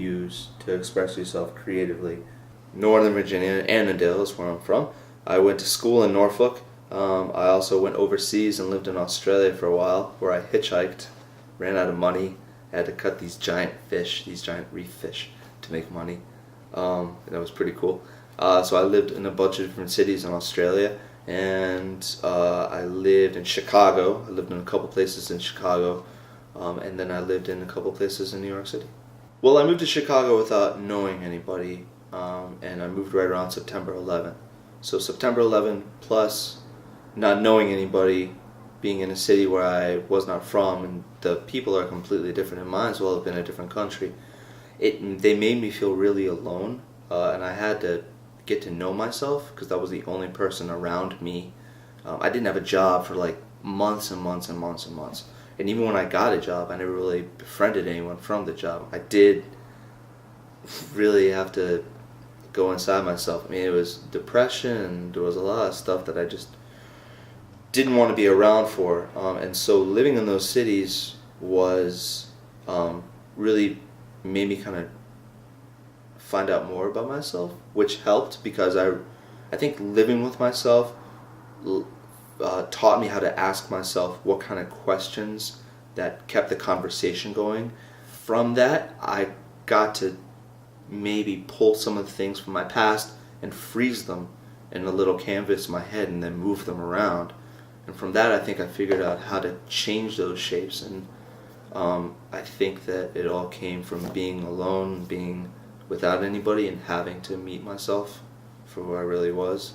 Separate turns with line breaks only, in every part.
use to express yourself creatively. Northern Virginia, Annandale is where I'm from. I went to school in Norfolk. I also went overseas and lived in Australia for a while, where I hitchhiked, ran out of money. I had to cut these giant fish, these giant reef fish, to make money. That was pretty cool. So I lived in a bunch of different cities in Australia, and I lived in Chicago. I lived in a couple places in Chicago, and then I lived in a couple places in New York City. Well, I moved to Chicago without knowing anybody, and I moved right around September 11th. So September 11th plus not knowing anybody, being in a city where I was not from, and the people are completely different, and might as well have been a different country. They made me feel really alone, and I had to get to know myself because that was the only person around me. I didn't have a job for like months and months and months and months, and even when I got a job, I never really befriended anyone from the job. I did really have to go inside myself. I mean, it was depression, and there was a lot of stuff that I just didn't want to be around for, and so living in those cities was really made me kind of find out more about myself, which helped because I think living with myself taught me how to ask myself what kind of questions that kept the conversation going. From that, I got to maybe pull some of the things from my past and freeze them in a little canvas in my head and then move them around. And from that, I think I figured out how to change those shapes. And I think that it all came from being alone, being without anybody, and having to meet myself for who I really was.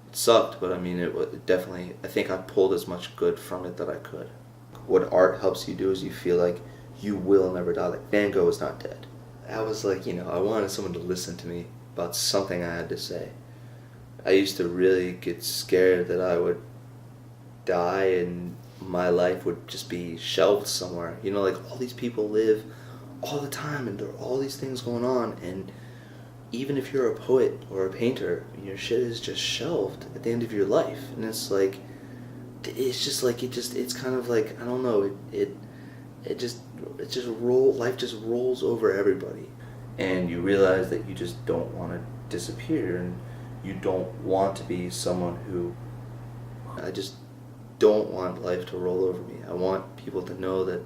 It sucked, but I mean, it definitely, I think I pulled as much good from it that I could. What art helps you do is you feel like you will never die. Like Van Gogh is not dead. I was like, I wanted someone to listen to me about something I had to say. I used to really get scared that I would die and my life would just be shelved somewhere. Like all these people live all the time and there are all these things going on, and even if you're a poet or a painter, your shit is just shelved at the end of your life. And it's like, it's kind of like, I don't know, life just rolls over everybody. And you realize that you just don't want to disappear, and you don't want to be someone who, I just don't want life to roll over me. I want people to know that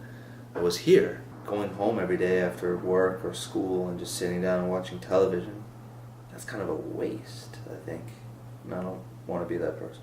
I was here. Going home every day after work or school and just sitting down and watching television, that's kind of a waste, I think. And I don't want to be that person.